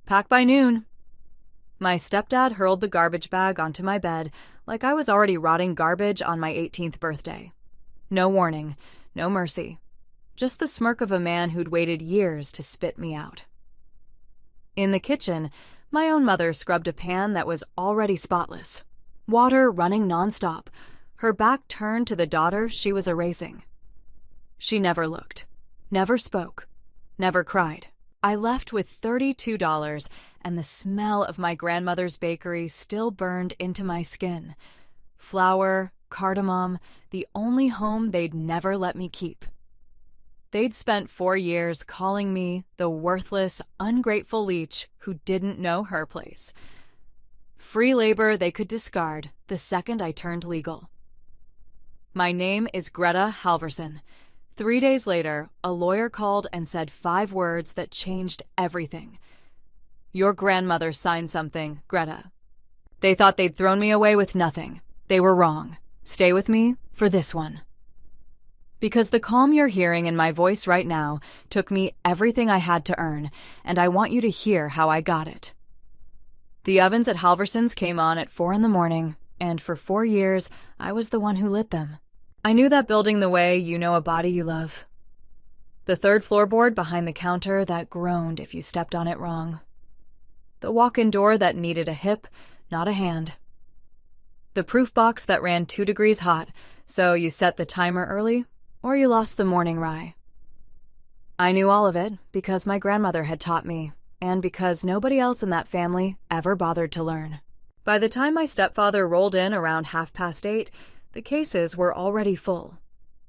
Pack by noon." My stepdad hurled the garbage bag onto my bed like I was already rotting garbage on my 18th birthday. No warning, no mercy. Just the smirk of a man who'd waited years to spit me out. In the kitchen, my own mother scrubbed a pan that was already spotless. Water running nonstop, her back turned to the daughter she was erasing. She never looked, never spoke, never cried. I left with $32, and the smell of my grandmother's bakery still burned into my skin. Flour, cardamom, the only home they'd never let me keep. They'd spent 4 years calling me the worthless, ungrateful leech who didn't know her place. Free labor they could discard the second I turned legal. My name is Greta Halverson. 3 days later, a lawyer called and said 5 words that changed everything. "Your grandmother signed something, Greta. They thought they'd thrown me away with nothing. They were wrong. Stay with me for this one." Because the calm you're hearing in my voice right now took me everything I had to earn, and I want you to hear how I got it. The ovens at Halverson's came on at 4 in the morning, and for 4 years, I was the one who lit them. I knew that building the way you know a body you love. The 3rd floorboard behind the counter that groaned if you stepped on it wrong. The walk-in door that needed a hip, not a hand. The proof box that ran 2 degrees hot, so you set the timer early, or you lost the morning rye. I knew all of it because my grandmother had taught me, and because nobody else in that family ever bothered to learn. By the time my stepfather rolled in around 8:30, the cases were already full.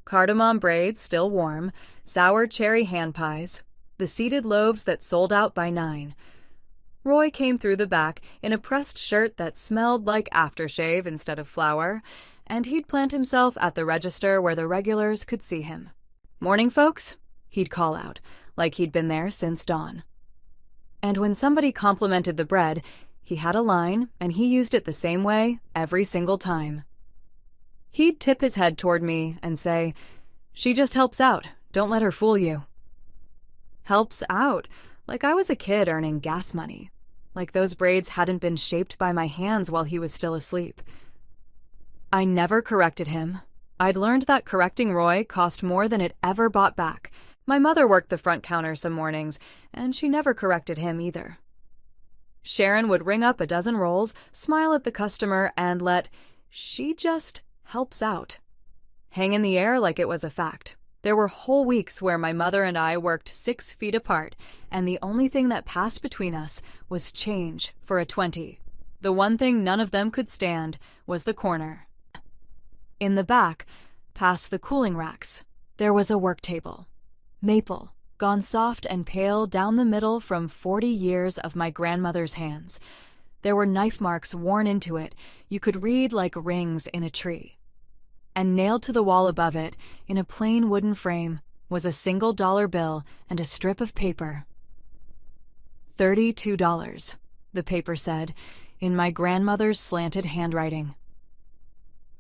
Cardamom braids still warm, sour cherry hand pies, the seeded loaves that sold out by 9. Roy came through the back in a pressed shirt that smelled like aftershave instead of flour, and he'd plant himself at the register where the regulars could see him. "Morning, folks," he'd call out, like he'd been there since dawn. And when somebody complimented the bread, he had a line, and he used it the same way every single time. He'd tip his head toward me and say, "She just helps out. Don't let her fool you." Helps out, like I was a kid earning gas money, like those braids hadn't been shaped by my hands while he was still asleep. I never corrected him. I'd learned that correcting Roy cost more than it ever bought back. My mother worked the front counter some mornings, and she never corrected him either. Sharon would ring up a dozen rolls, smile at the customer, and let "she just helps out" hang in the air like it was a fact. There were whole weeks where my mother and I worked 6 feet apart, and the only thing that passed between us was change for a 20. The one thing none of them could stand was the corner. In the back, past the cooling racks, there was a work table. Maple, gone soft and pale down the middle from 40 years of my grandmother's hands. There were knife marks worn into it you could read like rings in a tree. And nailed to the wall above it, in a plain wooden frame, was a single dollar bill and a strip of paper. $32, the paper said, in my grandmother's slanted handwriting.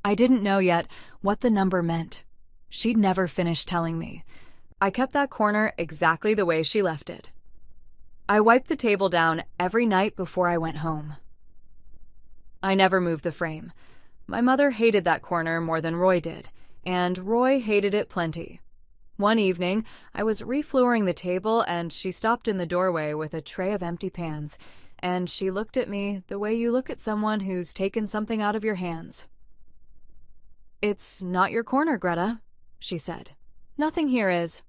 I didn't know yet what the number meant. She'd never finished telling me. I kept that corner exactly the way she left it. I wiped the table down every night before I went home. I never moved the frame. My mother hated that corner more than Roy did, and Roy hated it plenty. One evening, I was reflooring the table, and she stopped in the doorway with a tray of empty pans, and she looked at me the way you look at someone who's taken something out of your hands. "It's not your corner, Greta," she said. "Nothing here is."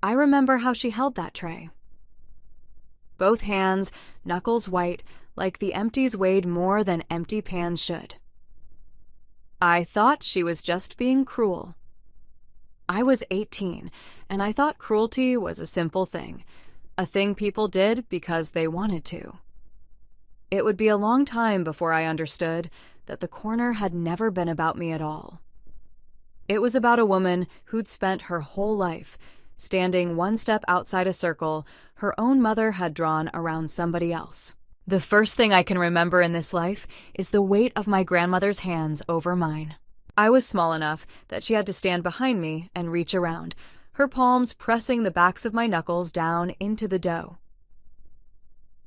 I remember how she held that tray. Both hands, knuckles white, like the empties weighed more than empty pans should. I thought she was just being cruel. I was 18, and I thought cruelty was a simple thing, a thing people did because they wanted to. It would be a long time before I understood that the corner had never been about me at all. It was about a woman who'd spent her whole life standing one step outside a circle her own mother had drawn around somebody else. The first thing I can remember in this life is the weight of my grandmother's hands over mine. I was small enough that she had to stand behind me and reach around, her palms pressing the backs of my knuckles down into the dough.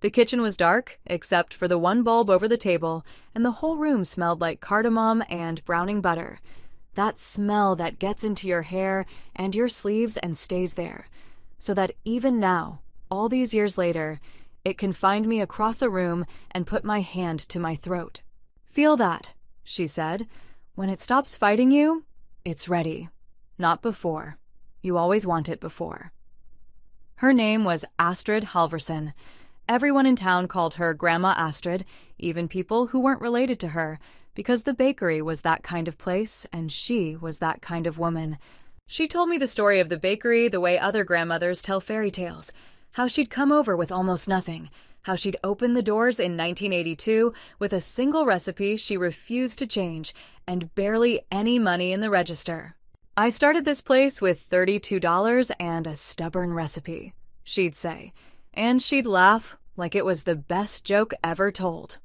The kitchen was dark, except for the one bulb over the table, and the whole room smelled like cardamom and browning butter. That smell that gets into your hair and your sleeves and stays there, so that even now, all these years later, it can find me across a room and put my hand to my throat. "Feel that," she said. "When it stops fighting you, it's ready. Not before. You always want it before." Her name was Astrid Halverson. Everyone in town called her Grandma Astrid, even people who weren't related to her, because the bakery was that kind of place and she was that kind of woman. She told me the story of the bakery the way other grandmothers tell fairy tales, how she'd come over with almost nothing, how she'd open the doors in 1982 with a single recipe she refused to change and barely any money in the register. "I started this place with $32 and a stubborn recipe," she'd say, and she'd laugh like it was the best joke ever told.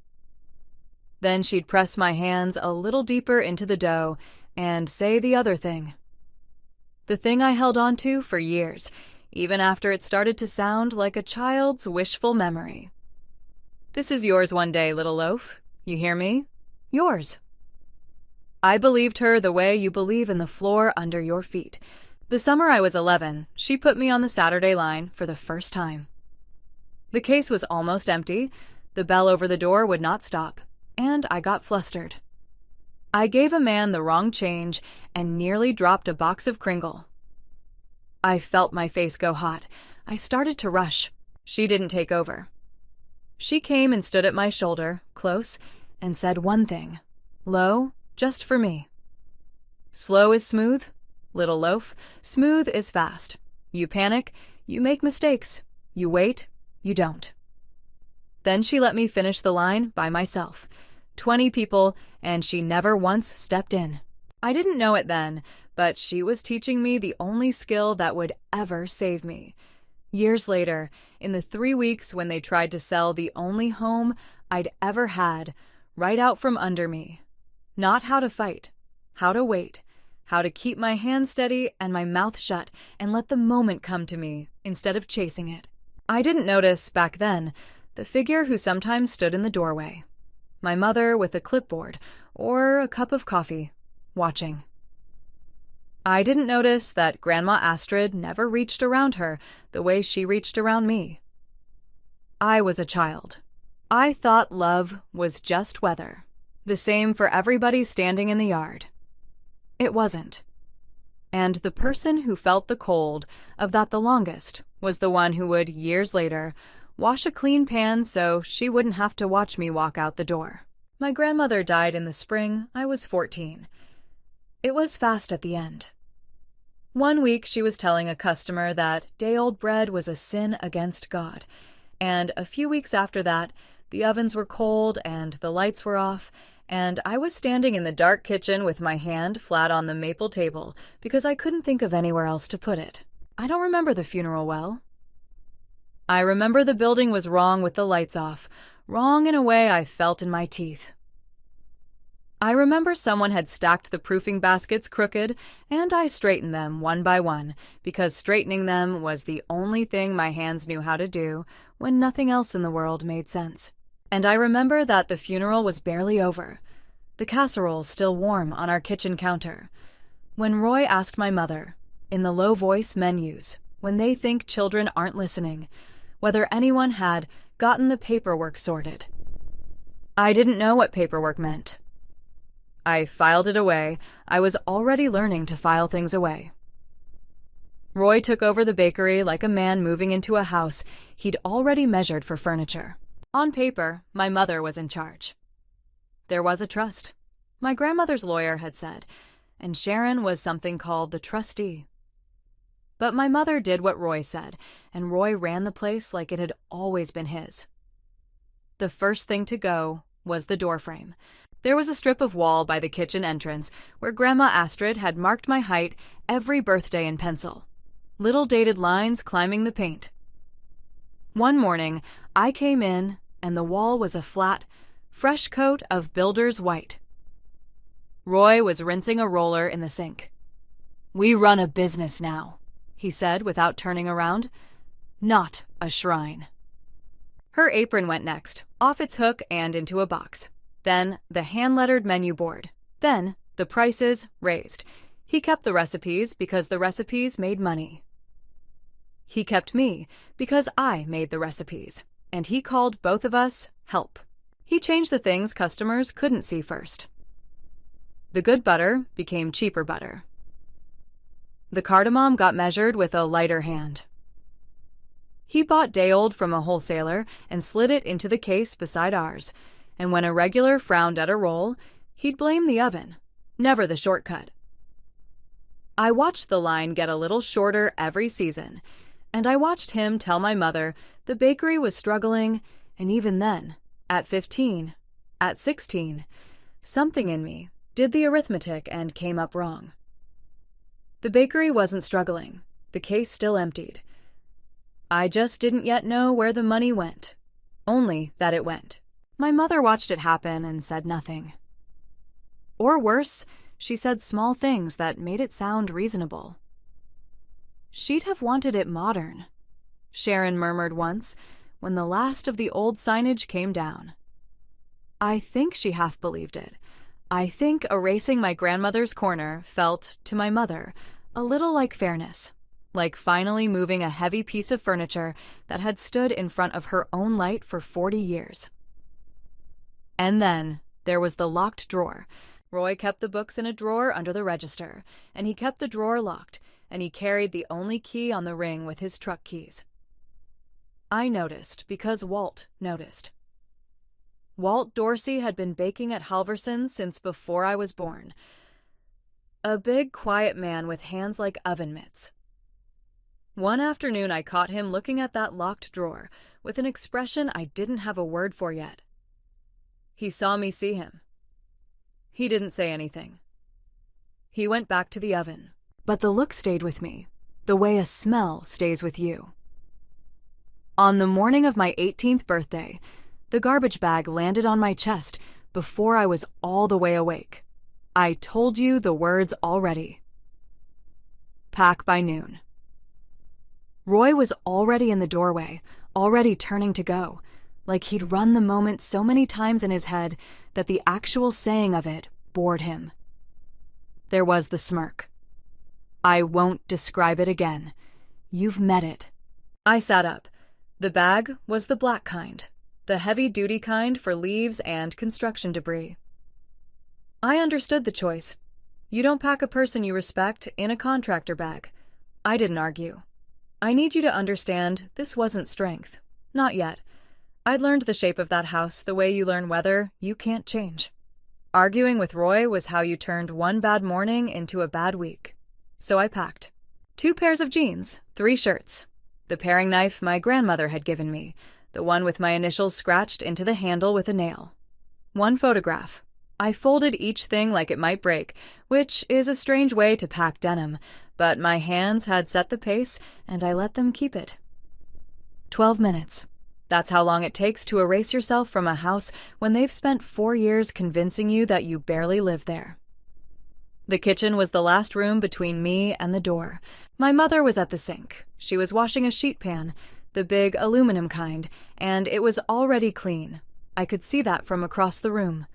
Then she'd press my hands a little deeper into the dough and say the other thing. The thing I held on to for years, even after it started to sound like a child's wishful memory. "This is yours one day, little loaf. You hear me? Yours." I believed her the way you believe in the floor under your feet. The summer I was 11, she put me on the Saturday line for the first time. The case was almost empty, the bell over the door would not stop, and I got flustered. I gave a man the wrong change and nearly dropped a box of Kringle. I felt my face go hot. I started to rush. She didn't take over. She came and stood at my shoulder, close, and said one thing, low, just for me. "Slow is smooth, little loaf. Smooth is fast. You panic, you make mistakes. You wait, you don't." Then she let me finish the line by myself. 20 people, and she never once stepped in. I didn't know it then, but she was teaching me the only skill that would ever save me. Years later, in the 3 weeks when they tried to sell the only home I'd ever had, right out from under me. Not how to fight, how to wait, how to keep my hands steady and my mouth shut and let the moment come to me instead of chasing it. I didn't notice, back then, the figure who sometimes stood in the doorway. My mother with a clipboard or a cup of coffee, watching. I didn't notice that Grandma Astrid never reached around her the way she reached around me. I was a child. I thought love was just weather, the same for everybody standing in the yard. It wasn't. And the person who felt the cold of that the longest was the one who would, years later, wash a clean pan so she wouldn't have to watch me walk out the door. My grandmother died in the spring I was 14. It was fast at the end. One week she was telling a customer that day-old bread was a sin against God, and a few weeks after that, the ovens were cold and the lights were off, and I was standing in the dark kitchen with my hand flat on the maple table because I couldn't think of anywhere else to put it. I don't remember the funeral well. I remember the building was wrong with the lights off, wrong in a way I felt in my teeth. I remember someone had stacked the proofing baskets crooked, and I straightened them one by one, because straightening them was the only thing my hands knew how to do when nothing else in the world made sense. And I remember that the funeral was barely over, the casseroles still warm on our kitchen counter, when Roy asked my mother, in the low voice men use, when they think children aren't listening, whether anyone had gotten the paperwork sorted. I didn't know what paperwork meant. I filed it away. I was already learning to file things away. Roy took over the bakery like a man moving into a house he'd already measured for furniture. On paper, my mother was in charge. There was a trust, my grandmother's lawyer had said, and Sharon was something called the trustee. But my mother did what Roy said, and Roy ran the place like it had always been his. The first thing to go was the doorframe. There was a strip of wall by the kitchen entrance where Grandma Astrid had marked my height every birthday in pencil. Little dated lines climbing the paint. One morning, I came in, and the wall was a flat, fresh coat of builder's white. Roy was rinsing a roller in the sink. "We run a business now," he said without turning around. "Not a shrine." Her apron went next, off its hook and into a box. Then the hand-lettered menu board. Then the prices raised. He kept the recipes because the recipes made money. He kept me because I made the recipes, and he called both of us help. He changed the things customers couldn't see first. The good butter became cheaper butter. The cardamom got measured with a lighter hand. He bought day-old from a wholesaler and slid it into the case beside ours, and when a regular frowned at a roll, he'd blame the oven, never the shortcut. I watched the line get a little shorter every season, and I watched him tell my mother the bakery was struggling, and even then, at 15, at 16, something in me did the arithmetic and came up wrong. The bakery wasn't struggling. The case still emptied. I just didn't yet know where the money went, only that it went. My mother watched it happen and said nothing. Or worse, she said small things that made it sound reasonable. She'd have wanted it modern, Sharon murmured once when the last of the old signage came down. I think she half believed it. I think erasing my grandmother's corner felt, to my mother, a little like fairness, like finally moving a heavy piece of furniture that had stood in front of her own light for 40 years. And then there was the locked drawer. Roy kept the books in a drawer under the register, and he kept the drawer locked, and he carried the only key on the ring with his truck keys. I noticed because Walt noticed. Walt Dorsey had been baking at Halverson's since before I was born. A big, quiet man with hands like oven mitts. One afternoon I caught him looking at that locked drawer with an expression I didn't have a word for yet. He saw me see him. He didn't say anything. He went back to the oven, but the look stayed with me, the way a smell stays with you. On the morning of my 18th birthday, the garbage bag landed on my chest before I was all the way awake. I told you the words already. Pack by noon. Roy was already in the doorway, already turning to go, like he'd run the moment so many times in his head that the actual saying of it bored him. There was the smirk. I won't describe it again. You've met it. I sat up. The bag was the black kind, the heavy-duty kind for leaves and construction debris. I understood the choice. You don't pack a person you respect in a contractor bag. I didn't argue. I need you to understand this wasn't strength. Not yet. I'd learned the shape of that house the way you learn weather you can't change. Arguing with Roy was how you turned one bad morning into a bad week. So I packed. 2 pairs of jeans, 3 shirts. The paring knife my grandmother had given me, the one with my initials scratched into the handle with a nail. 1 photograph. I folded each thing like it might break, which is a strange way to pack denim, but my hands had set the pace, and I let them keep it. 12 minutes. That's how long it takes to erase yourself from a house when they've spent 4 years convincing you that you barely live there. The kitchen was the last room between me and the door. My mother was at the sink. She was washing a sheet pan, the big aluminum kind, and it was already clean. I could see that from across the room.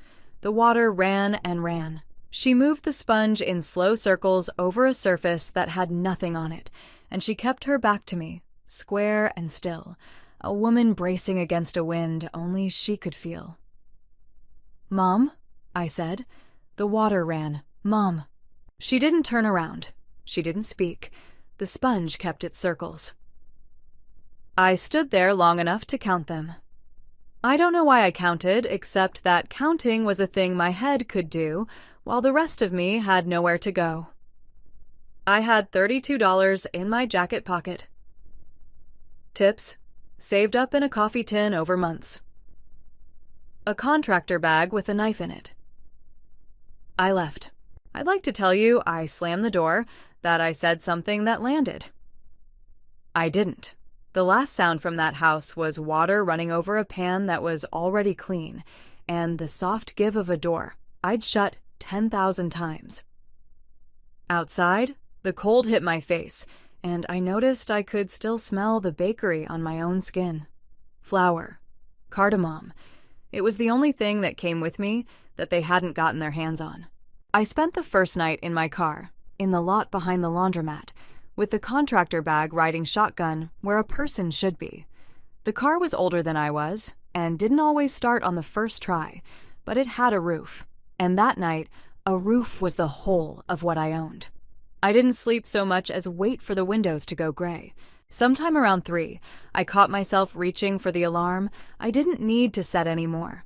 The water ran and ran. She moved the sponge in slow circles over a surface that had nothing on it, and she kept her back to me, square and still, a woman bracing against a wind only she could feel. "Mom," I said. The water ran. "Mom." She didn't turn around. She didn't speak. The sponge kept its circles. I stood there long enough to count them. I don't know why I counted, except that counting was a thing my head could do, while the rest of me had nowhere to go. I had $32 in my jacket pocket. Tips, saved up in a coffee tin over months. A contractor bag with a knife in it. I left. I'd like to tell you I slammed the door, that I said something that landed. I didn't. The last sound from that house was water running over a pan that was already clean, and the soft give of a door I'd shut 10,000 times. Outside, the cold hit my face, and I noticed I could still smell the bakery on my own skin. Flour, cardamom. It was the only thing that came with me that they hadn't gotten their hands on. I spent the first night in my car, in the lot behind the laundromat, with the contractor bag riding shotgun where a person should be. The car was older than I was, and didn't always start on the first try, but it had a roof. And that night, a roof was the whole of what I owned. I didn't sleep so much as wait for the windows to go gray. Sometime around 3, I caught myself reaching for the alarm I didn't need to set anymore.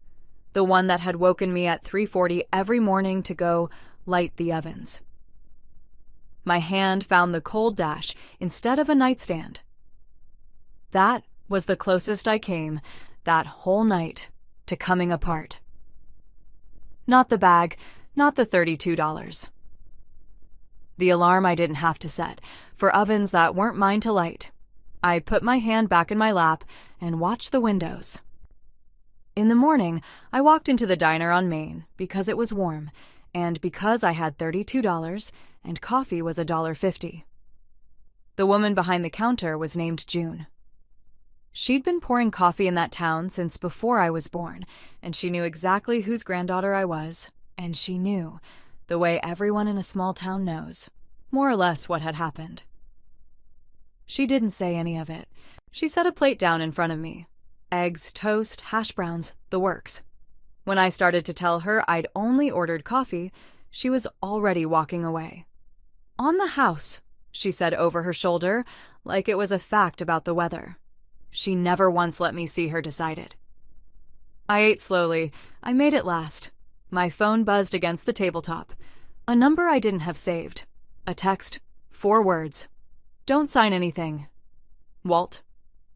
The one that had woken me at 3:40 every morning to go light the ovens. My hand found the cold dash instead of a nightstand. That was the closest I came that whole night to coming apart. Not the bag, not the $32. The alarm I didn't have to set, for ovens that weren't mine to light. I put my hand back in my lap and watched the windows. In the morning, I walked into the diner on Main because it was warm, and because I had $32 and coffee was $1.50. The woman behind the counter was named June. She'd been pouring coffee in that town since before I was born, and she knew exactly whose granddaughter I was, and she knew, the way everyone in a small town knows, more or less what had happened. She didn't say any of it. She set a plate down in front of me. Eggs, toast, hash browns, the works. When I started to tell her I'd only ordered coffee, she was already walking away. "On the house," she said over her shoulder, like it was a fact about the weather. She never once let me see her decided. I ate slowly. I made it last. My phone buzzed against the tabletop. A number I didn't have saved. A text, 4 words. "Don't sign anything. Walt."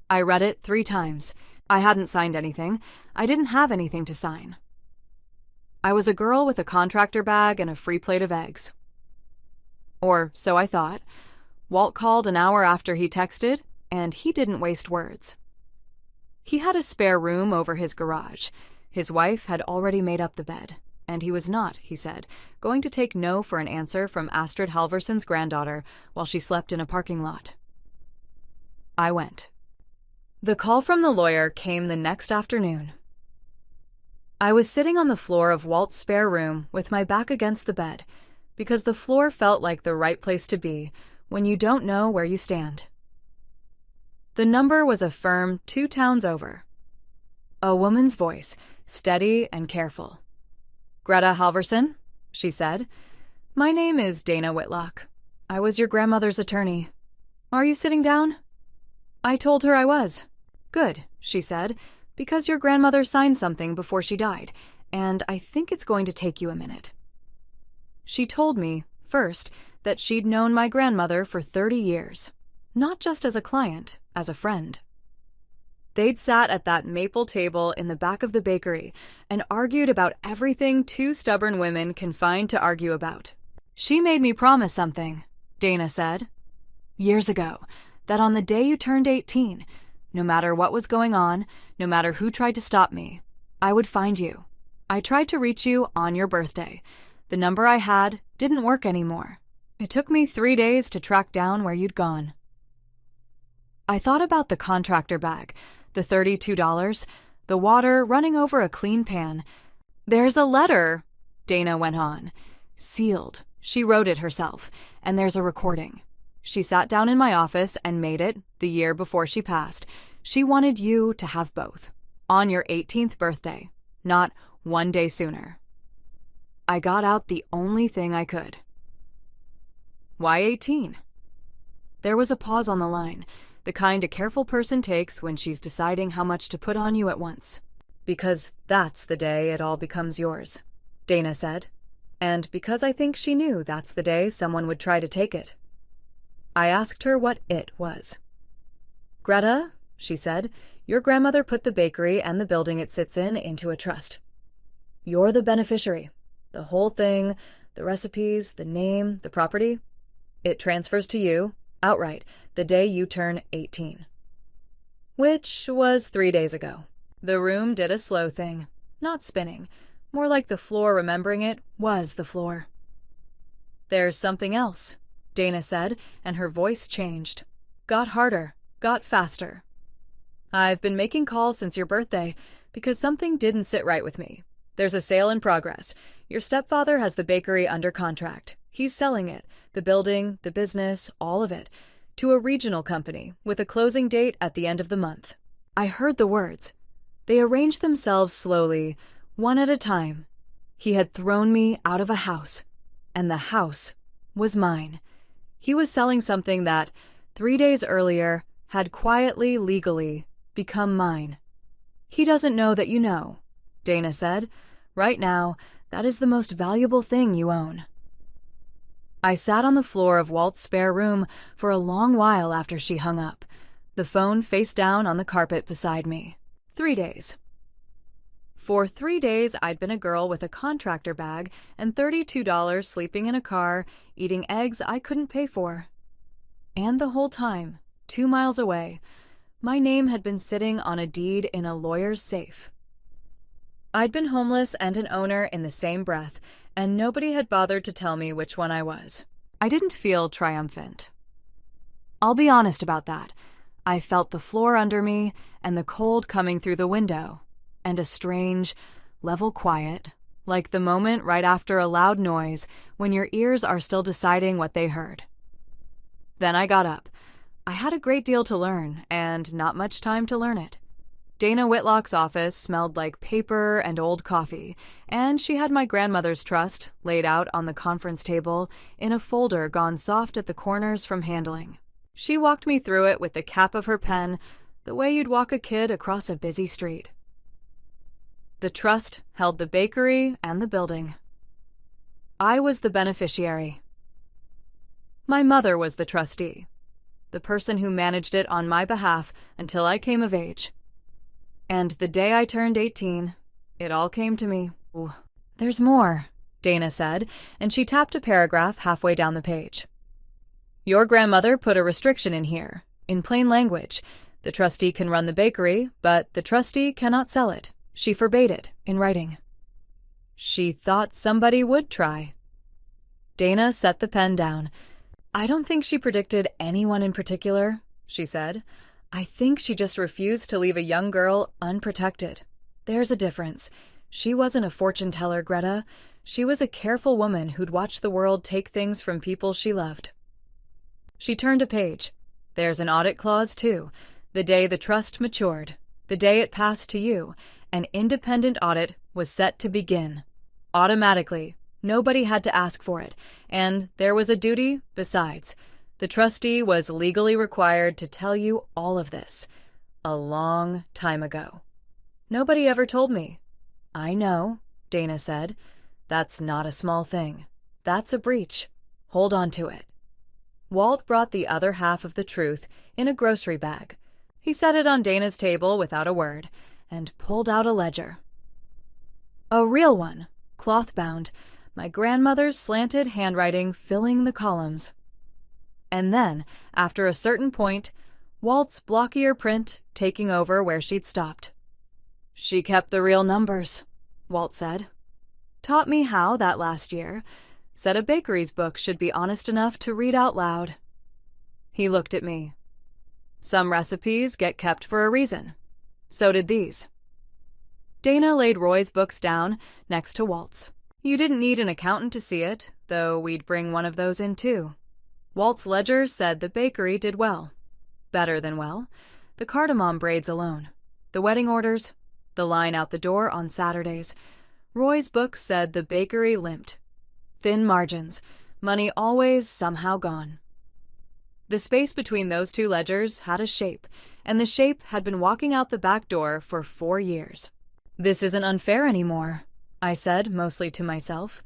I read it 3 times. I hadn't signed anything. I didn't have anything to sign. I was a girl with a contractor bag and a free plate of eggs. Or so I thought. Walt called an hour after he texted, and he didn't waste words. He had a spare room over his garage. His wife had already made up the bed, and he was not, he said, going to take no for an answer from Astrid Halverson's granddaughter while she slept in a parking lot. I went. The call from the lawyer came the next afternoon. I was sitting on the floor of Walt's spare room with my back against the bed, because the floor felt like the right place to be when you don't know where you stand. The number was a firm 2 towns over. A woman's voice, steady and careful. "Greta Halverson," she said. "My name is Dana Whitlock. I was your grandmother's attorney. Are you sitting down?" I told her I was. "Good," she said, "because your grandmother signed something before she died, and I think it's going to take you a minute." She told me, first, that she'd known my grandmother for 30 years, not just as a client, as a friend. They'd sat at that maple table in the back of the bakery and argued about everything 2 stubborn women can find to argue about. "She made me promise something," Dana said, "years ago, that on the day you turned 18, no matter what was going on, no matter who tried to stop me, I would find you. I tried to reach you on your birthday. The number I had didn't work anymore. It took me 3 days to track down where you'd gone." I thought about the contractor bag, the $32, the water running over a clean pan. "There's a letter," Dana went on. "Sealed. She wrote it herself, and there's a recording. She sat down in my office and made it the year before she passed. She wanted you to have both, on your 18th birthday, not 1 day sooner." I got out the only thing I could. "Why 18? There was a pause on the line, the kind a careful person takes when she's deciding how much to put on you at once. "Because that's the day it all becomes yours," Dana said. "And because I think she knew that's the day someone would try to take it." I asked her what it was. "Greta," she said, "your grandmother put the bakery and the building it sits in into a trust. You're the beneficiary. The whole thing, the recipes, the name, the property, it transfers to you, outright, the day you turn 18. Which was 3 days ago. The room did a slow thing, not spinning, more like the floor remembering it was the floor. "There's something else," Dana said, and her voice changed. Got harder, got faster. "I've been making calls since your birthday, because something didn't sit right with me. There's a sale in progress. Your stepfather has the bakery under contract. He's selling it, the building, the business, all of it, to a regional company with a closing date at the end of the month. I heard the words. They arranged themselves slowly, one at a time. He had thrown me out of a house, and the house was mine. He was selling something that, 3 days earlier, had quietly, legally, become mine. He doesn't know that you know, Dana said. Right now, that is the most valuable thing you own. I sat on the floor of Walt's spare room for a long while after she hung up, the phone face down on the carpet beside me. 3 days. For 3 days, I'd been a girl with a contractor bag and $32 sleeping in a car, eating eggs I couldn't pay for. And the whole time, 2 miles away, my name had been sitting on a deed in a lawyer's safe. I'd been homeless and an owner in the same breath, and nobody had bothered to tell me which one I was. I didn't feel triumphant. I'll be honest about that. I felt the floor under me and the cold coming through the window, and a strange, level quiet, like the moment right after a loud noise when your ears are still deciding what they heard. Then I got up. I had a great deal to learn, and not much time to learn it. Dana Whitlock's office smelled like paper and old coffee, and she had my grandmother's trust laid out on the conference table in a folder gone soft at the corners from handling. She walked me through it with the cap of her pen, the way you'd walk a kid across a busy street. The trust held the bakery and the building. I was the beneficiary. My mother was the trustee, the person who managed it on my behalf until I came of age. And the day I turned 18, it all came to me. Ooh. There's more, Dana said, and she tapped a paragraph halfway down the page. Your grandmother put a restriction in here, in plain language. The trustee can run the bakery, but the trustee cannot sell it. She forbade it, in writing. She thought somebody would try. Dana set the pen down. I don't think she predicted anyone in particular, she said. I think she just refused to leave a young girl unprotected. There's a difference. She wasn't a fortune teller, Greta. She was a careful woman who'd watched the world take things from people she loved. She turned a page. There's an audit clause, too. The day the trust matured, the day it passed to you, an independent audit was set to begin. Automatically. Nobody had to ask for it, and there was a duty besides. The trustee was legally required to tell you all of this. A long time ago. Nobody ever told me. I know, Dana said. That's not a small thing. That's a breach. Hold on to it. Walt brought the other half of the truth in a grocery bag. He set it on Dana's table without a word, and pulled out a ledger. A real one, cloth-bound, my grandmother's slanted handwriting filling the columns. And then, after a certain point, Walt's blockier print taking over where she'd stopped. She kept the real numbers, Walt said. Taught me how that last year. Said a bakery's book should be honest enough to read out loud. He looked at me. Some recipes get kept for a reason. So did these. Dana laid Roy's books down next to Walt's. You didn't need an accountant to see it, though we'd bring one of those in too. Walt's ledger said the bakery did well. Better than well. The cardamom braids alone. The wedding orders. The line out the door on Saturdays. Roy's book said the bakery limped. Thin margins. Money always somehow gone. The space between those two ledgers had a shape, and the shape had been walking out the back door for 4 years. This isn't unfair anymore, I said, mostly to myself.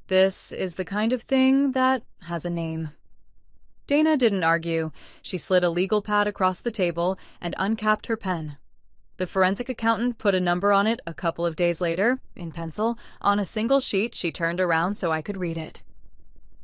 This is the kind of thing that has a name. Dana didn't argue. She slid a legal pad across the table and uncapped her pen. The forensic accountant put a number on it a couple of days later, in pencil, on a single sheet she turned around so I could read it.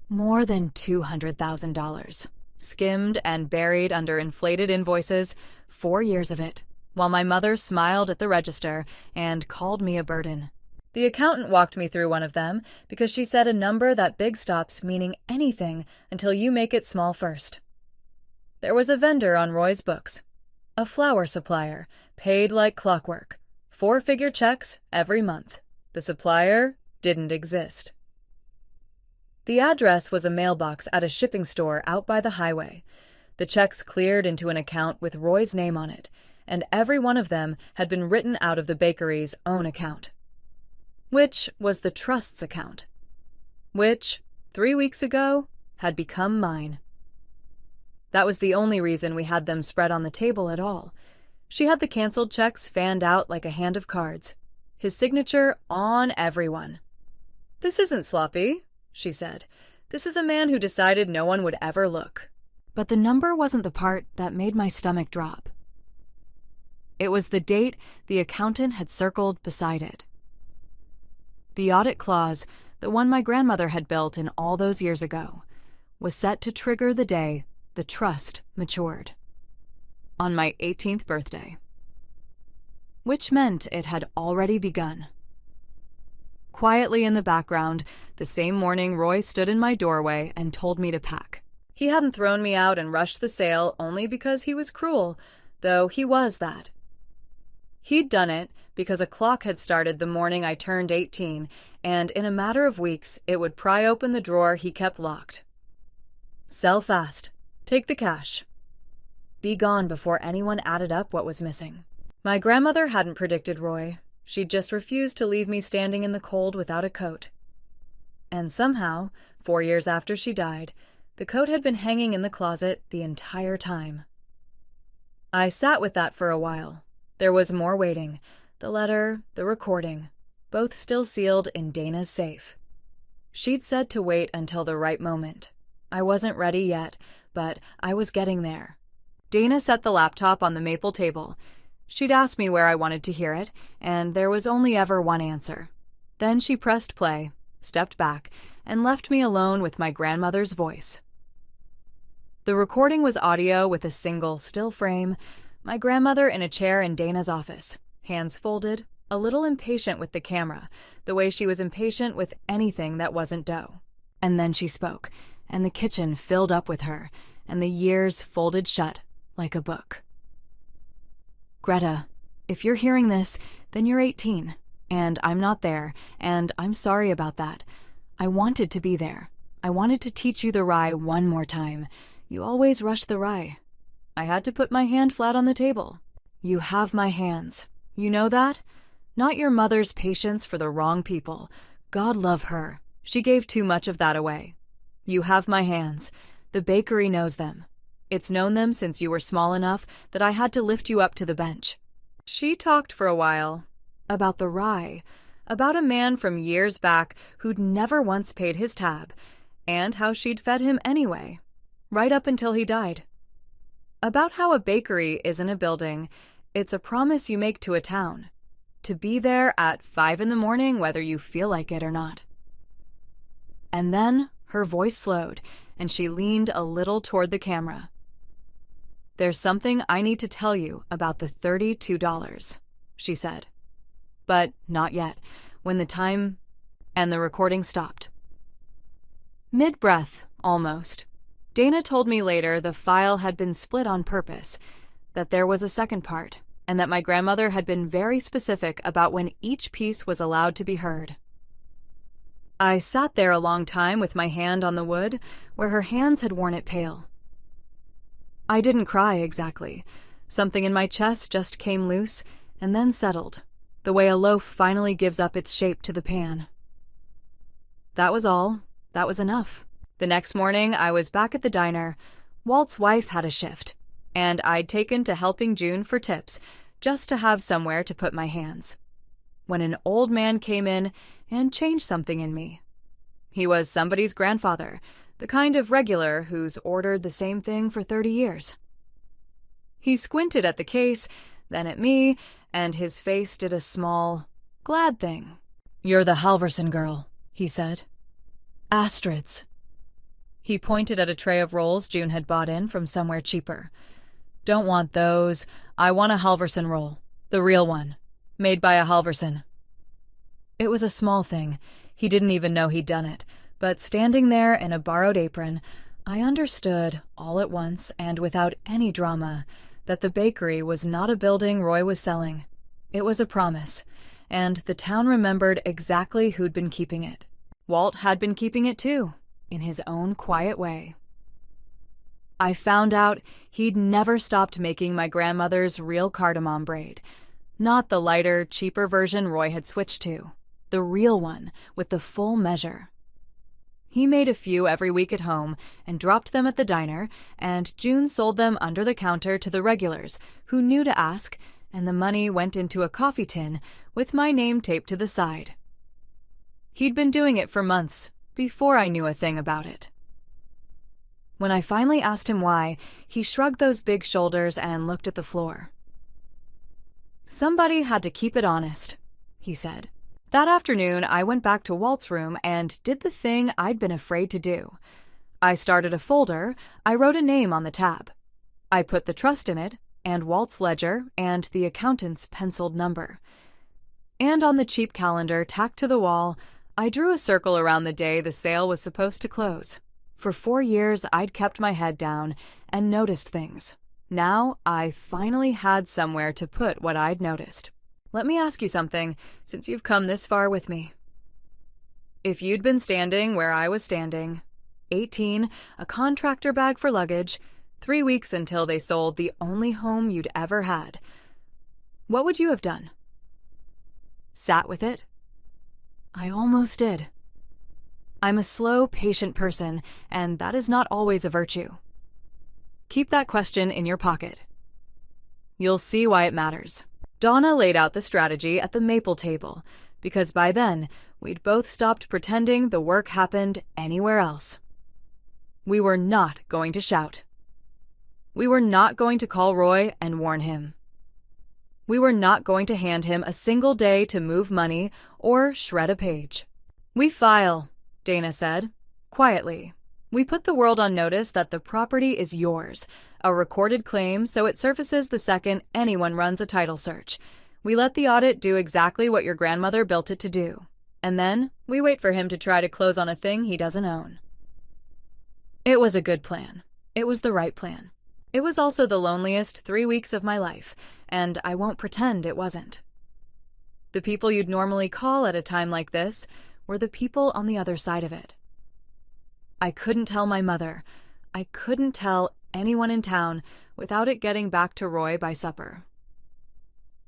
More than $200,000. Skimmed and buried under inflated invoices, 4 years of it, while my mother smiled at the register and called me a burden. The accountant walked me through one of them because she said a number that big stops meaning anything until you make it small first. There was a vendor on Roy's books. A flour supplier, paid like clockwork. 4-figure checks every month. The supplier didn't exist. The address was a mailbox at a shipping store out by the highway. The checks cleared into an account with Roy's name on it, and every one of them had been written out of the bakery's own account, which was the trust's account, which, 3 weeks ago, had become mine. That was the only reason we had them spread on the table at all. She had the canceled checks fanned out like a hand of cards, his signature on everyone. "This isn't sloppy," she said. "This is a man who decided no one would ever look." But the number wasn't the part that made my stomach drop. It was the date the accountant had circled beside it. The audit clause, the one my grandmother had built in all those years ago, was set to trigger the day the trust matured. On my 18th birthday. Which meant it had already begun. Quietly in the background, the same morning Roy stood in my doorway and told me to pack. He hadn't thrown me out and rushed the sale only because he was cruel, though he was that. He'd done it because a clock had started the morning I turned 18, and in a matter of weeks it would pry open the drawer he kept locked. Sell fast. Take the cash. Be gone before anyone added up what was missing. My grandmother hadn't predicted Roy. She'd just refused to leave me standing in the cold without a coat. And somehow, 4 years after she died, the coat had been hanging in the closet the entire time. I sat with that for a while. There was more waiting. The letter, the recording, both still sealed in Dana's safe. She'd said to wait until the right moment. I wasn't ready yet, but I was getting there. Dana set the laptop on the maple table. She'd asked me where I wanted to hear it, and there was only ever one answer. Then she pressed play, stepped back, and left me alone with my grandmother's voice. The recording was audio with a single still frame, my grandmother in a chair in Dana's office, hands folded, a little impatient with the camera, the way she was impatient with anything that wasn't dough. And then she spoke, and the kitchen filled up with her, and the years folded shut like a book. "Greta, if you're hearing this, then you're 18, and I'm not there, and I'm sorry about that. I wanted to be there. I wanted to teach you the rye one more time. You always rush the rye. I had to put my hand flat on the table. You have my hands. You know that? Not your mother's patience for the wrong people. God love her. She gave too much of that away. You have my hands. The bakery knows them. It's known them since you were small enough that I had to lift you up to the bench." She talked for a while. About the rye. About a man from years back who'd never once paid his tab, and how she'd fed him anyway, right up until he died. About how a bakery isn't a building, it's a promise you make to a town. To be there at 5 a.m, whether you feel like it or not. And then her voice slowed, and she leaned a little toward the camera. "There's something I need to tell you about the $32, she said. But not yet, when the time and the recording stopped. Mid-breath, almost. Dana told me later the file had been split on purpose, that there was a second part, and that my grandmother had been very specific about when each piece was allowed to be heard. I sat there a long time with my hand on the wood, where her hands had worn it pale. I didn't cry exactly. Something in my chest just came loose and then settled, the way a loaf finally gives up its shape to the pan. That was all. That was enough. The next morning, I was back at the diner. Walt's wife had a shift, and I'd taken to helping June for tips, just to have somewhere to put my hands. When an old man came in and changed something in me. He was somebody's grandfather, the kind of regular who's ordered the same thing for 30 years. He squinted at the case, then at me, and his face did a small, glad thing. "You're the Halverson girl," he said. "Astrid's." He pointed at a tray of rolls June had bought in from somewhere cheaper. "Don't want those. I want a Halverson roll. The real one. Made by a Halverson." It was a small thing. He didn't even know he'd done it. But standing there in a borrowed apron, I understood, all at once and without any drama, that the bakery was not a building Roy was selling. It was a promise, and the town remembered exactly who'd been keeping it. Walt had been keeping it too, in his own quiet way. I found out he'd never stopped making my grandmother's real cardamom braid, not the lighter, cheaper version Roy had switched to, the real one with the full measure. He made a few every week at home and dropped them at the diner, and June sold them under the counter to the regulars who knew to ask, and the money went into a coffee tin with my name taped to the side. He'd been doing it for months, before I knew a thing about it. When I finally asked him why, he shrugged those big shoulders and looked at the floor. "Somebody had to keep it honest," he said. That afternoon, I went back to Walt's room and did the thing I'd been afraid to do. I started a folder, I wrote a name on the tab. I put the trust in it, and Walt's ledger, and the accountant's penciled number. And on the cheap calendar tacked to the wall, I drew a circle around the day the sale was supposed to close. For 4 years, I'd kept my head down and noticed things. Now, I finally had somewhere to put what I'd noticed. Let me ask you something, since you've come this far with me. If you'd been standing where I was standing, 18, a contractor bag for luggage, 3 weeks until they sold the only home you'd ever had, what would you have done? Sat with it? I almost did. I'm a slow, patient person, and that is not always a virtue. Keep that question in your pocket. You'll see why it matters. Donna laid out the strategy at the maple table, because by then, we'd both stopped pretending the work happened anywhere else. We were not going to shout. We were not going to call Roy and warn him. We were not going to hand him a single day to move money or shred a page. "We file," Dana said, quietly. "We put the world on notice that the property is yours, a recorded claim so it surfaces the second anyone runs a title search. We let the audit do exactly what your grandmother built it to do. And then we wait for him to try to close on a thing he doesn't own." It was a good plan. It was the right plan. It was also the loneliest 3 weeks of my life, and I won't pretend it wasn't. The people you'd normally call at a time like this were the people on the other side of it. I couldn't tell my mother. I couldn't tell anyone in town without it getting back to Roy by supper.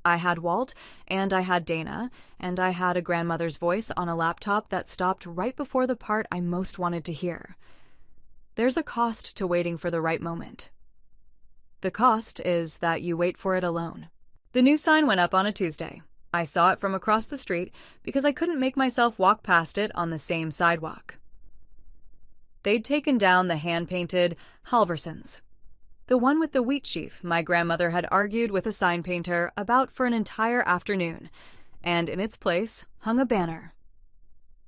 I had Walt, and I had Dana, and I had a grandmother's voice on a laptop that stopped right before the part I most wanted to hear. There's a cost to waiting for the right moment. The cost is that you wait for it alone. The new sign went up on a Tuesday. I saw it from across the street because I couldn't make myself walk past it on the same sidewalk. They'd taken down the hand-painted Halversons, the one with the wheat sheaf my grandmother had argued with a sign painter about for an entire afternoon, and in its place hung a banner.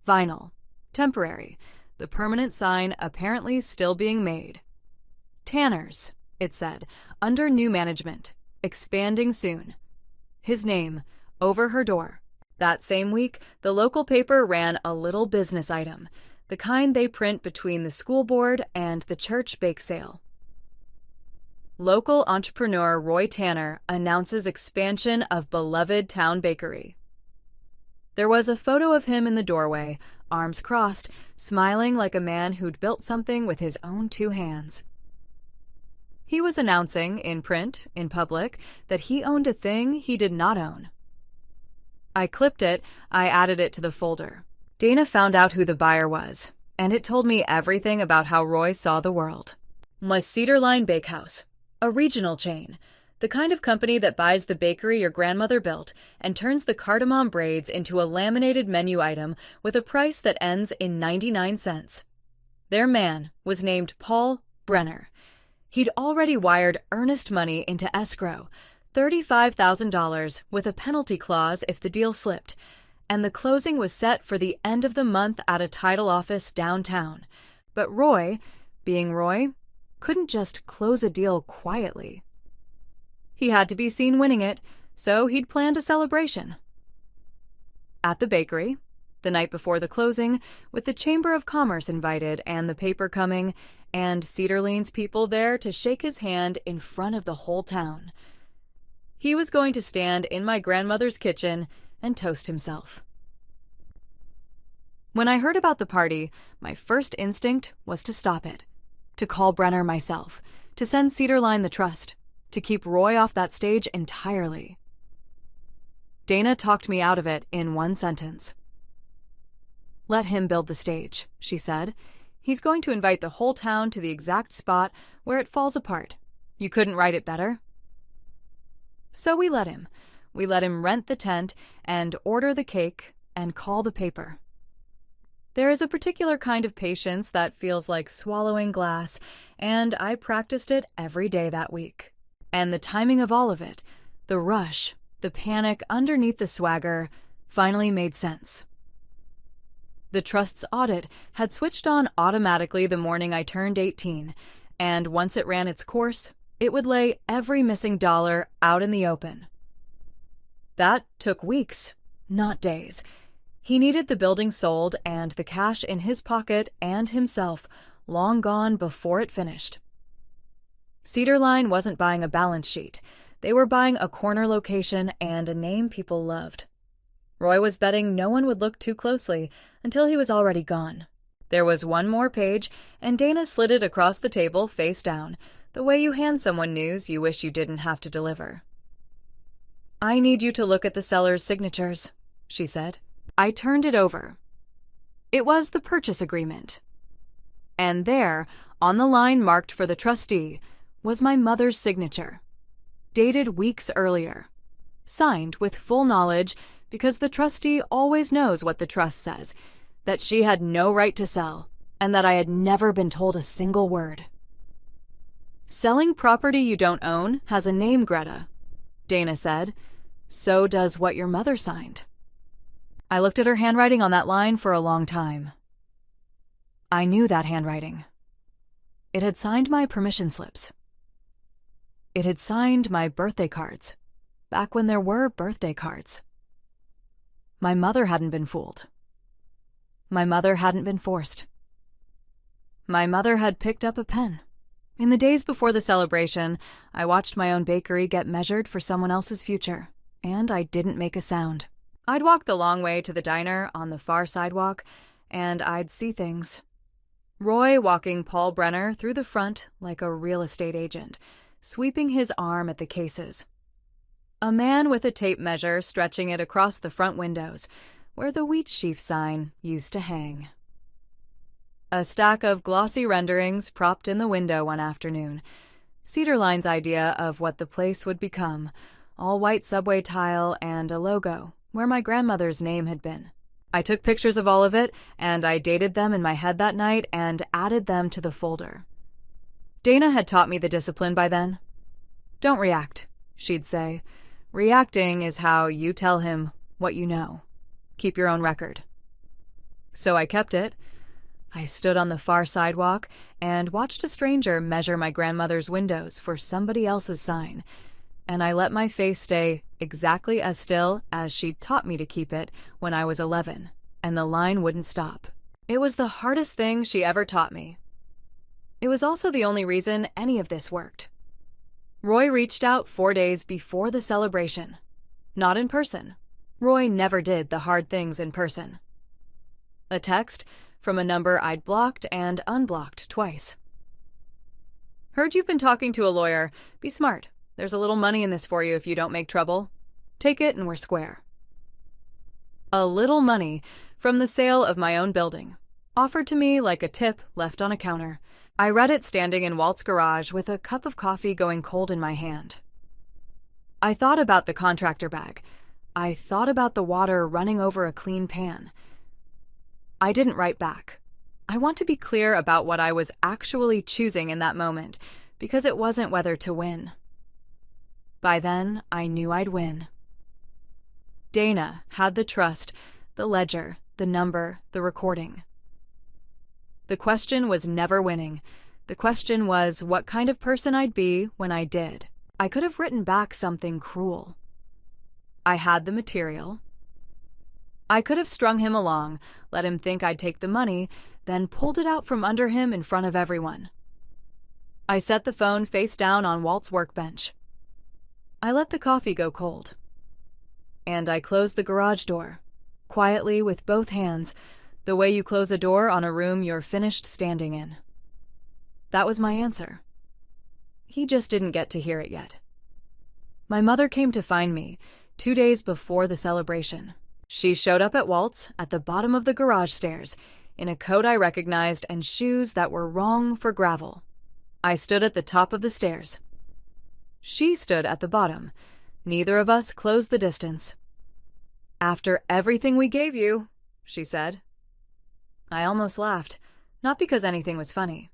Vinyl. Temporary. The permanent sign apparently still being made. Tanner's, it said, under new management. Expanding soon. His name, over her door. That same week, the local paper ran a little business item, the kind they print between the school board and the church bake sale. Local entrepreneur Roy Tanner announces expansion of beloved town bakery. There was a photo of him in the doorway, arms crossed, smiling like a man who'd built something with his own 2 hands. He was announcing, in print, in public, that he owned a thing he did not own. I clipped it, I added it to the folder. Dana found out who the buyer was, and it told me everything about how Roy saw the world. My Cedar Line Bakehouse, a regional chain, the kind of company that buys the bakery your grandmother built and turns the cardamom braids into a laminated menu item with a price that ends in 99 cents. Their man was named Paul Brenner. He'd already wired earnest money into escrow, $35,000 with a penalty clause if the deal slipped, and the closing was set for the end of the month at a title office downtown. But Roy, being Roy, couldn't just close a deal quietly. He had to be seen winning it, so he'd planned a celebration. At the bakery, the night before the closing, with the Chamber of Commerce invited and the paper coming, and Cedar Lane's people there to shake his hand in front of the whole town. He was going to stand in my grandmother's kitchen and toast himself. When I heard about the party, my first instinct was to stop it, to call Brenner myself, to send Cedarline the trust, to keep Roy off that stage entirely. Dana talked me out of it in one sentence. "Let him build the stage," she said. "He's going to invite the whole town to the exact spot where it falls apart. You couldn't write it better." So we let him. We let him rent the tent and order the cake and call the paper. There is a particular kind of patience that feels like swallowing glass, and I practiced it every day that week. And the timing of all of it, the rush, the panic underneath the swagger, finally made sense. The Trust's audit had switched on automatically the morning I turned 18, and once it ran its course, it would lay every missing dollar out in the open. That took weeks, not days. He needed the building sold and the cash in his pocket and himself long gone before it finished. Cedarline wasn't buying a balance sheet. They were buying a corner location and a name people loved. Roy was betting no one would look too closely until he was already gone. There was one more page, and Dana slid it across the table face down, the way you hand someone news you wish you didn't have to deliver. "I need you to look at the seller's signatures," she said. I turned it over. It was the purchase agreement. And there, on the line marked for the trustee, was my mother's signature, dated weeks earlier, signed with full knowledge because the trustee always knows what the trust says, that she had no right to sell, and that I had never been told a single word. "Selling property you don't own has a name, Greta," Dana said. "So does what your mother signed." I looked at her handwriting on that line for a long time. I knew that handwriting. It had signed my permission slips. It had signed my birthday cards, back when there were birthday cards. My mother hadn't been fooled. My mother hadn't been forced. My mother had picked up a pen. In the days before the celebration, I watched my own bakery get measured for someone else's future, and I didn't make a sound. I'd walk the long way to the diner on the far sidewalk, and I'd see things. Roy walking Paul Brenner through the front like a real estate agent, sweeping his arm at the cases. A man with a tape measure stretching it across the front windows, where the wheat sheaf sign used to hang. A stack of glossy renderings propped in the window one afternoon. Cedarline's idea of what the place would become, all white subway tile and a logo, where my grandmother's name had been. I took pictures of all of it, and I dated them in my head that night and added them to the folder. Dana had taught me the discipline by then. "Don't react," she'd say. "Reacting is how you tell him what you know. Keep your own record." So I kept it. I stood on the far sidewalk and watched a stranger measure my grandmother's windows for somebody else's sign, and I let my face stay exactly as still as she'd taught me to keep it when I was 11, and the line wouldn't stop. It was the hardest thing she ever taught me. It was also the only reason any of this worked. Roy reached out 4 days before the celebration. Not in person. Roy never did the hard things in person. A text from a number I'd blocked and unblocked twice. "Heard you've been talking to a lawyer. Be smart. There's a little money in this for you if you don't make trouble. Take it and we're square." A little money from the sale of my own building, offered to me like a tip left on a counter. I read it standing in Walt's garage with a cup of coffee going cold in my hand. I thought about the contractor bag. I thought about the water running over a clean pan. I didn't write back. I want to be clear about what I was actually choosing in that moment, because it wasn't whether to win. By then, I knew I'd win. Dana had the trust, the ledger, the number, the recording. The question was never winning. The question was what kind of person I'd be when I did. I could have written back something cruel. I had the material. I could have strung him along, let him think I'd take the money, then pulled it out from under him in front of everyone. I set the phone face down on Walt's workbench. I let the coffee go cold. And I closed the garage door, quietly with both hands, the way you close a door on a room you're finished standing in. That was my answer. He just didn't get to hear it yet. My mother came to find me 2 days before the celebration. She showed up at Walt's at the bottom of the garage stairs, in a coat I recognized and shoes that were wrong for gravel. I stood at the top of the stairs. She stood at the bottom. Neither of us closed the distance. "After everything we gave you," she said. I almost laughed, not because anything was funny.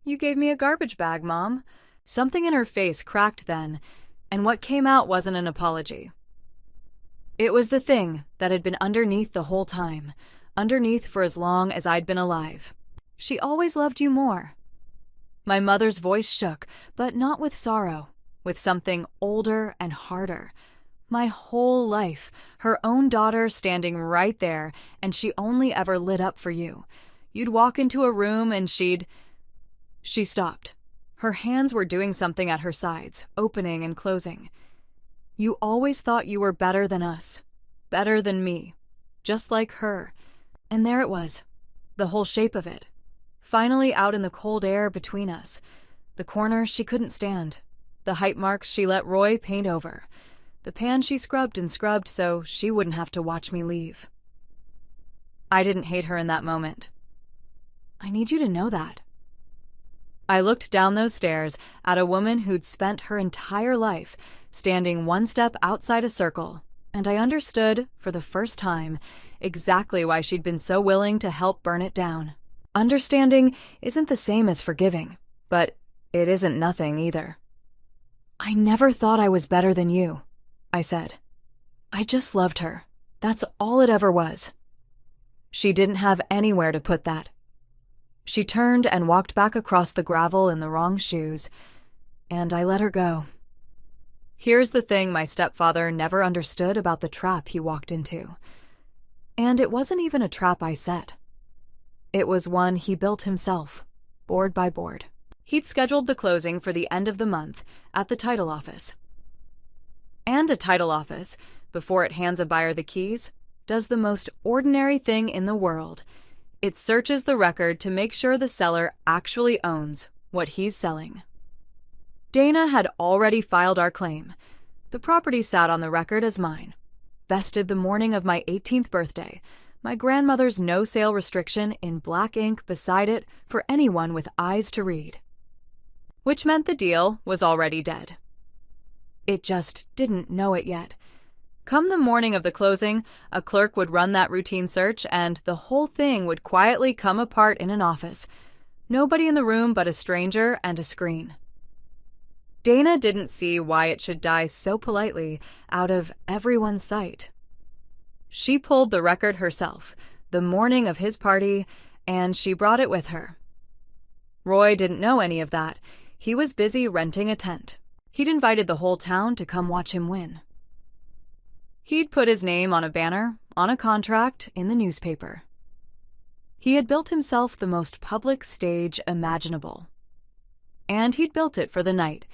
"You gave me a garbage bag, Mom." Something in her face cracked then, and what came out wasn't an apology. It was the thing that had been underneath the whole time, underneath for as long as I'd been alive. "She always loved you more." My mother's voice shook, but not with sorrow, with something older and harder. My whole life, her own daughter standing right there, and she only ever lit up for you. You'd walk into a room and She stopped. Her hands were doing something at her sides, opening and closing. "You always thought you were better than us, better than me, just like her." And there it was, the whole shape of it, finally out in the cold air between us, the corner she couldn't stand, the height marks she let Roy paint over, the pan she scrubbed and scrubbed so she wouldn't have to watch me leave. I didn't hate her in that moment. I need you to know that. I looked down those stairs at a woman who'd spent her entire life standing one step outside a circle, and I understood, for the first time, exactly why she'd been so willing to help burn it down. Understanding isn't the same as forgiving, but it isn't nothing either. "I never thought I was better than you," I said. "I just loved her. That's all it ever was." She didn't have anywhere to put that. She turned and walked back across the gravel in the wrong shoes, and I let her go. Here's the thing my stepfather never understood about the trap he walked into. And it wasn't even a trap I set. It was one he built himself, board by board. He'd scheduled the closing for the end of the month at the title office. And a title office, before it hands a buyer the keys, does the most ordinary thing in the world. It searches the record to make sure the seller actually owns what he's selling. Dana had already filed our claim. The property sat on the record as mine, vested the morning of my 18th birthday, my grandmother's no-sale restriction in black ink beside it for anyone with eyes to read. Which meant the deal was already dead. It just didn't know it yet. Come the morning of the closing, a clerk would run that routine search and the whole thing would quietly come apart in an office. Nobody in the room but a stranger and a screen. Dana didn't see why it should die so politely out of everyone's sight. She pulled the record herself, the morning of his party, and she brought it with her. Roy didn't know any of that. He was busy renting a tent. He'd invited the whole town to come watch him win. He'd put his name on a banner, on a contract, in the newspaper. He had built himself the most public stage imaginable. And he'd built it for the night,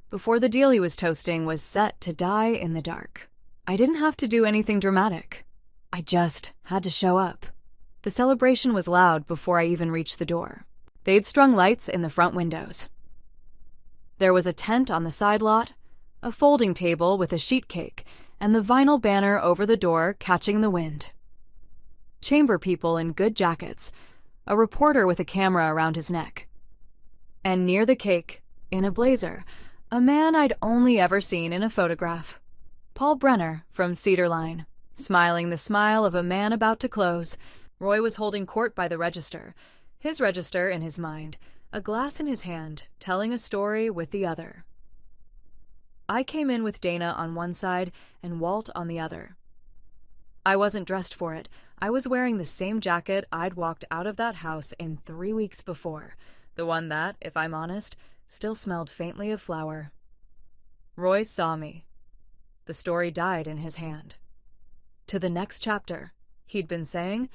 before the deal he was toasting was set to die in the dark. I didn't have to do anything dramatic. I just had to show up. The celebration was loud before I even reached the door. They'd strung lights in the front windows. There was a tent on the side lot, a folding table with a sheet cake, and the vinyl banner over the door catching the wind. Chamber people in good jackets, a reporter with a camera around his neck. And near the cake, in a blazer, a man I'd only ever seen in a photograph. Paul Brenner from Cedar Line, smiling the smile of a man about to close. Roy was holding court by the register, his register in his mind, a glass in his hand, telling a story with the other. I came in with Dana on one side and Walt on the other. I wasn't dressed for it. I was wearing the same jacket I'd walked out of that house in 3 weeks before, the one that, if I'm honest, still smelled faintly of flour. Roy saw me. The story died in his hand. To the next chapter, he'd been saying.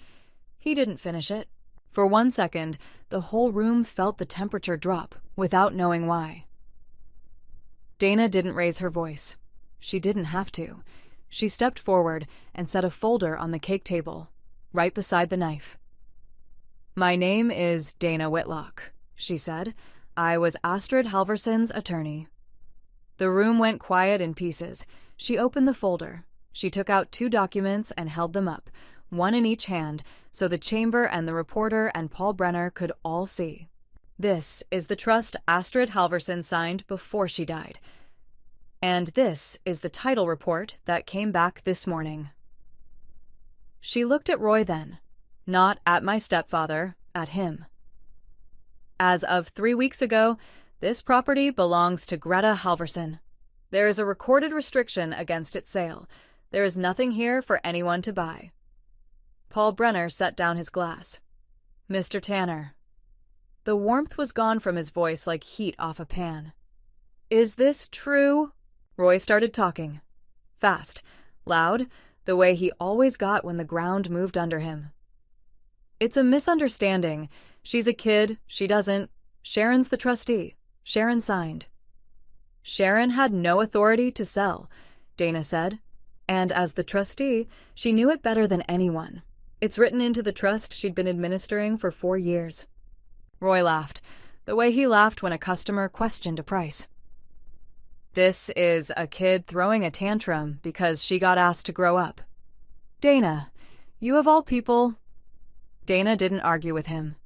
He didn't finish it. For 1 second, the whole room felt the temperature drop, without knowing why. Dana didn't raise her voice. she didn't have to. She stepped forward and set a folder on the cake table, right beside the knife. "My name is Dana Whitlock," she said. "I was Astrid Halverson's attorney." The room went quiet in pieces. She opened the folder. She took out 2 documents and held them up, one in each hand, so the chamber and the reporter and Paul Brenner could all see. "This is the trust Astrid Halverson signed before she died. And this is the title report that came back this morning." She looked at Roy then, not at my stepfather, at him. "As of 3 weeks ago, this property belongs to Greta Halverson. There is a recorded restriction against its sale. There is nothing here for anyone to buy." Paul Brenner set down his glass. "Mr. Tanner." The warmth was gone from his voice like heat off a pan. "Is this true?" Roy started talking. Fast, loud, the way he always got when the ground moved under him. "It's a misunderstanding. She's a kid. She doesn't. Sharon's the trustee. Sharon signed." "Sharon had no authority to sell," Dana said. "And as the trustee, she knew it better than anyone. It's written into the trust she'd been administering for 4 years. Roy laughed, the way he laughed when a customer questioned a price. "This is a kid throwing a tantrum because she got asked to grow up. Dana, you of all people..." Dana didn't argue with him.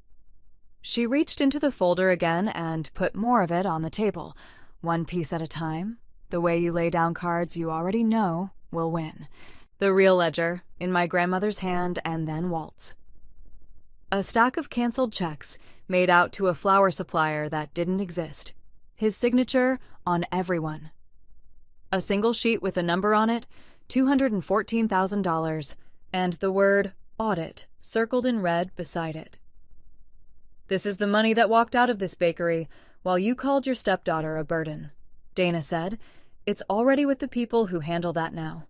She reached into the folder again and put more of it on the table, 1 piece at a time. The way you lay down cards you already know will win. The real ledger, in my grandmother's hand, and then Walt's. A stack of canceled checks made out to a flower supplier that didn't exist. His signature on everyone. A single sheet with a number on it, $214,000, and the word audit circled in red beside it. "This is the money that walked out of this bakery while you called your stepdaughter a burden," Dana said. "It's already with the people who handle that now."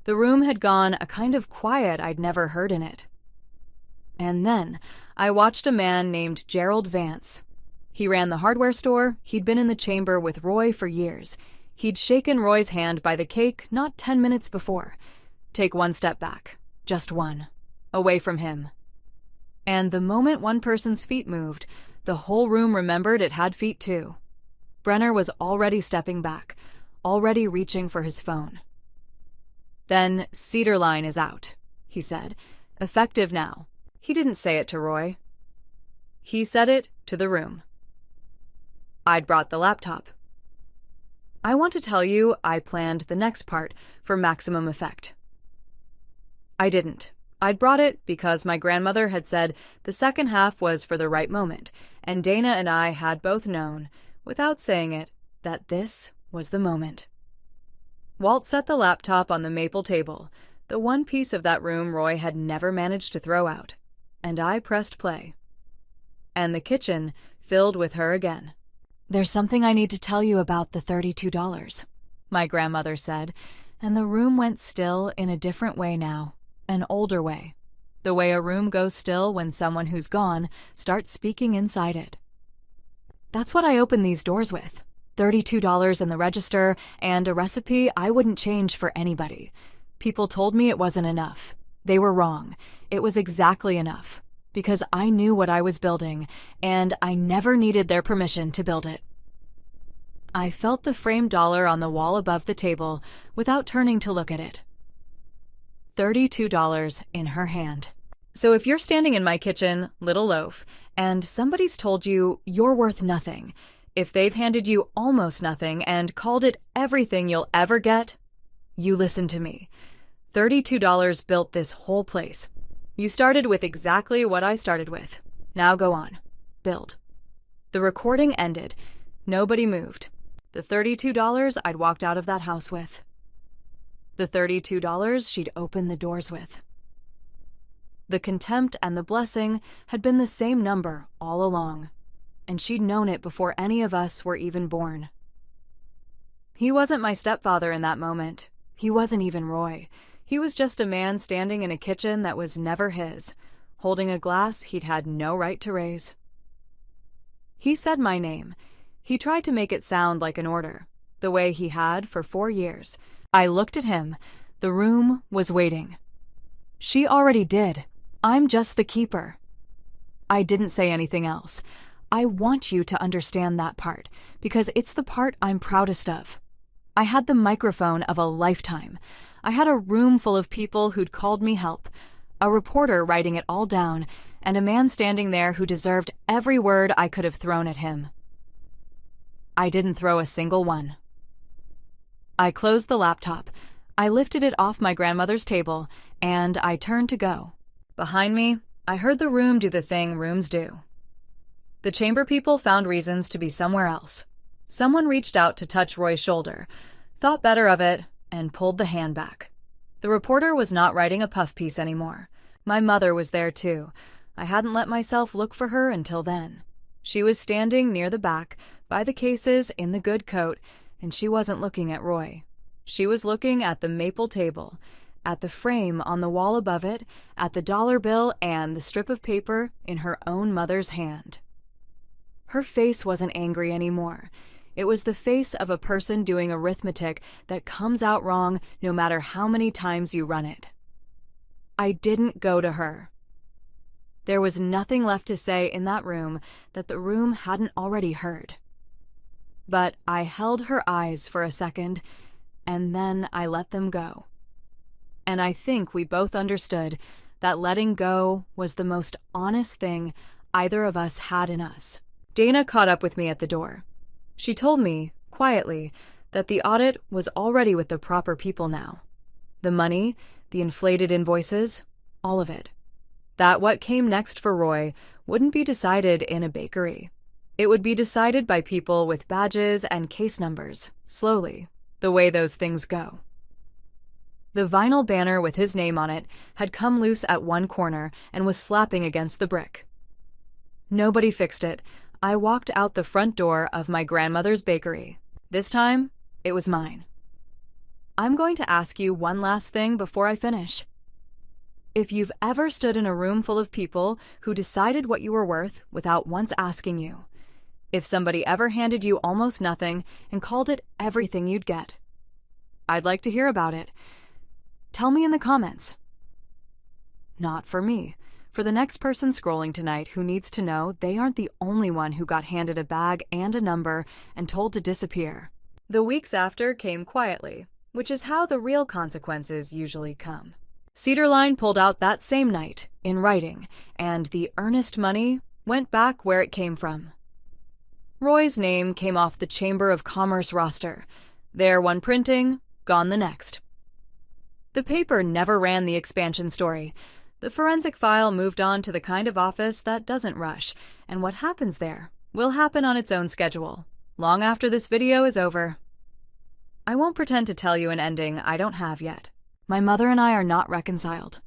The room had gone a kind of quiet I'd never heard in it. And then I watched a man named Gerald Vance. He ran the hardware store. He'd been in the chamber with Roy for years. He'd shaken Roy's hand by the cake not 10 minutes before. Take 1 step back. Just 1. Away from him. And the moment one person's feet moved, the whole room remembered it had feet too. Brenner was already stepping back, already reaching for his phone. "Then Cedar Line is out," he said. "Effective now." He didn't say it to Roy. He said it to the room. I'd brought the laptop. I want to tell you I planned the next part for maximum effect. I didn't. I'd brought it because my grandmother had said the second half was for the right moment, and Dana and I had both known, without saying it, that this was the moment. Walt set the laptop on the maple table, the one piece of that room Roy had never managed to throw out, and I pressed play. And the kitchen filled with her again. "There's something I need to tell you about the $32, my grandmother said, and the room went still in a different way now, an older way, the way a room goes still when someone who's gone starts speaking inside it. That's what I opened these doors with. $32 in the register, and a recipe I wouldn't change for anybody. People told me it wasn't enough. They were wrong. It was exactly enough. Because I knew what I was building, and I never needed their permission to build it. I felt the framed dollar on the wall above the table without turning to look at it. $32 in her hand. So if you're standing in my kitchen, little loaf, and somebody's told you you're worth nothing, if they've handed you almost nothing and called it everything you'll ever get, you listen to me. $32 built this whole place. You started with exactly what I started with. Now go on. Build. The recording ended. Nobody moved. The $32 I'd walked out of that house with. The $32 she'd opened the doors with. The contempt and the blessing had been the same number all along, and she'd known it before any of us were even born. He wasn't my stepfather in that moment. He wasn't even Roy. He was just a man standing in a kitchen that was never his, holding a glass he'd had no right to raise. He said my name. He tried to make it sound like an order. the way he had for 4 years. I looked at him. The room was waiting. She already did. I'm just the keeper. I didn't say anything else. I want you to understand that part, because it's the part I'm proudest of. I had the microphone of a lifetime. I had a room full of people who'd called me help, a reporter writing it all down, and a man standing there who deserved every word I could have thrown at him. I didn't throw a single one. I closed the laptop. I lifted it off my grandmother's table, and I turned to go. Behind me, I heard the room do the thing rooms do. The chamber people found reasons to be somewhere else. Someone reached out to touch Roy's shoulder, thought better of it, and pulled the hand back. The reporter was not writing a puff piece anymore. My mother was there too. I hadn't let myself look for her until then. She was standing near the back, by the cases in the good coat, and she wasn't looking at Roy. She was looking at the maple table, at the frame on the wall above it, at the dollar bill and the strip of paper in her own mother's hand. Her face wasn't angry anymore. It was the face of a person doing arithmetic that comes out wrong no matter how many times you run it. I didn't go to her. There was nothing left to say in that room that the room hadn't already heard. But I held her eyes for a second, and then I let them go. And I think we both understood that letting go was the most honest thing either of us had in us. Dana caught up with me at the door. She told me, quietly, that the audit was already with the proper people now. The money, the inflated invoices, all of it. That what came next for Roy wouldn't be decided in a bakery. It would be decided by people with badges and case numbers, slowly, the way those things go. The vinyl banner with his name on it had come loose at one corner and was slapping against the brick. Nobody fixed it. I walked out the front door of my grandmother's bakery. This time, it was mine. I'm going to ask you one last thing before I finish. If you've ever stood in a room full of people who decided what you were worth without once asking you, if somebody ever handed you almost nothing and called it everything you'd get, I'd like to hear about it. Tell me in the comments. Not for me. For the next person scrolling tonight who needs to know they aren't the only one who got handed a bag and a number and told to disappear. The weeks after came quietly, which is how the real consequences usually come. Cedarline pulled out that same night, in writing, and the earnest money went back where it came from. Roy's name came off the Chamber of Commerce roster. There one printing, gone the next. The paper never ran the expansion story. The forensic file moved on to the kind of office that doesn't rush, and what happens there will happen on its own schedule, long after this video is over. I won't pretend to tell you an ending I don't have yet. My mother and I are not reconciled.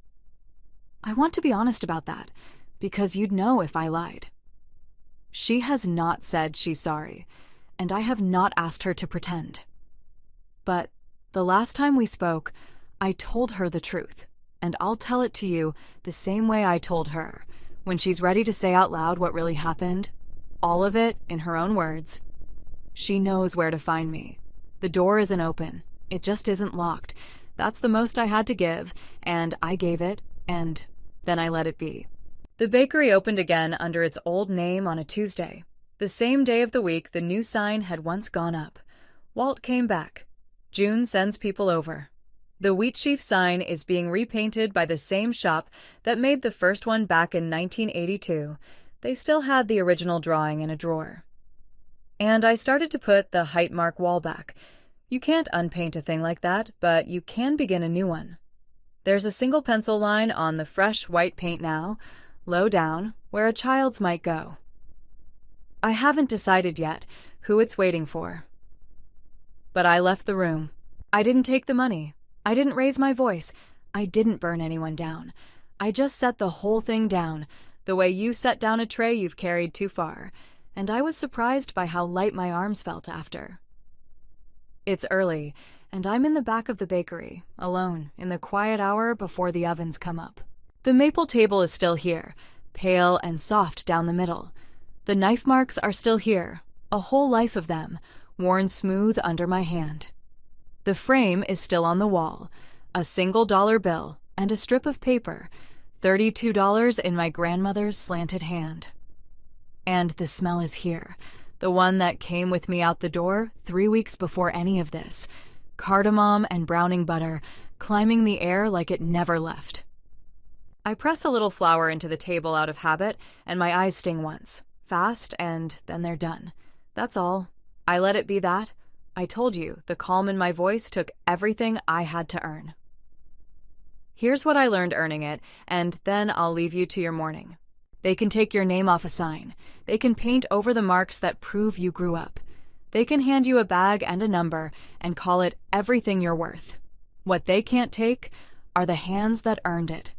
I want to be honest about that, because you'd know if I lied. She has not said she's sorry, and I have not asked her to pretend. But the last time we spoke, I told her the truth, and I'll tell it to you the same way I told her, when she's ready to say out loud what really happened, all of it in her own words. She knows where to find me. The door isn't open. It just isn't locked. That's the most I had to give, and I gave it, and then I let it be. The bakery opened again under its old name on a Tuesday, the same day of the week the new sign had once gone up. Walt came back. June sends people over. The Wheat Sheaf sign is being repainted by the same shop that made the first one back in 1982. They still had the original drawing in a drawer. And I started to put the height mark wall back. You can't unpaint a thing like that, but you can begin a new one. There's a single pencil line on the fresh white paint now, low down, where a child's might go. I haven't decided yet who it's waiting for. But I left the room. I didn't take the money. I didn't raise my voice. I didn't burn anyone down. I just set the whole thing down, the way you set down a tray you've carried too far, and I was surprised by how light my arms felt after. It's early, and I'm in the back of the bakery, alone, in the quiet hour before the ovens come up. The maple table is still here, pale and soft down the middle. The knife marks are still here, a whole life of them, worn smooth under my hand. The frame is still on the wall, a single dollar bill and a strip of paper, $32 in my grandmother's slanted hand. And the smell is here, the one that came with me out the door 3 weeks before any of this. Cardamom and browning butter climbing the air like it never left. I press a little flour into the table out of habit, and my eyes sting once, fast, and then they're done. That's all. I let it be that. I told you, the calm in my voice took everything I had to earn. Here's what I learned earning it, and then I'll leave you to your morning. They can take your name off a sign. They can paint over the marks that prove you grew up. They can hand you a bag and a number and call it everything you're worth. What they can't take are the hands that earned it.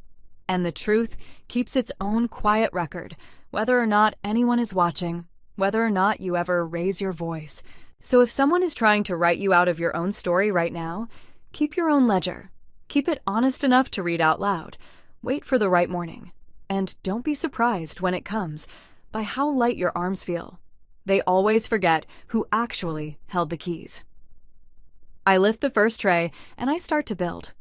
And the truth keeps its own quiet record, whether or not anyone is watching, whether or not you ever raise your voice. So if someone is trying to write you out of your own story right now, keep your own ledger. Keep it honest enough to read out loud. Wait for the right morning. And don't be surprised when it comes by how light your arms feel. They always forget who actually held the keys. I lift the first tray and I start to build.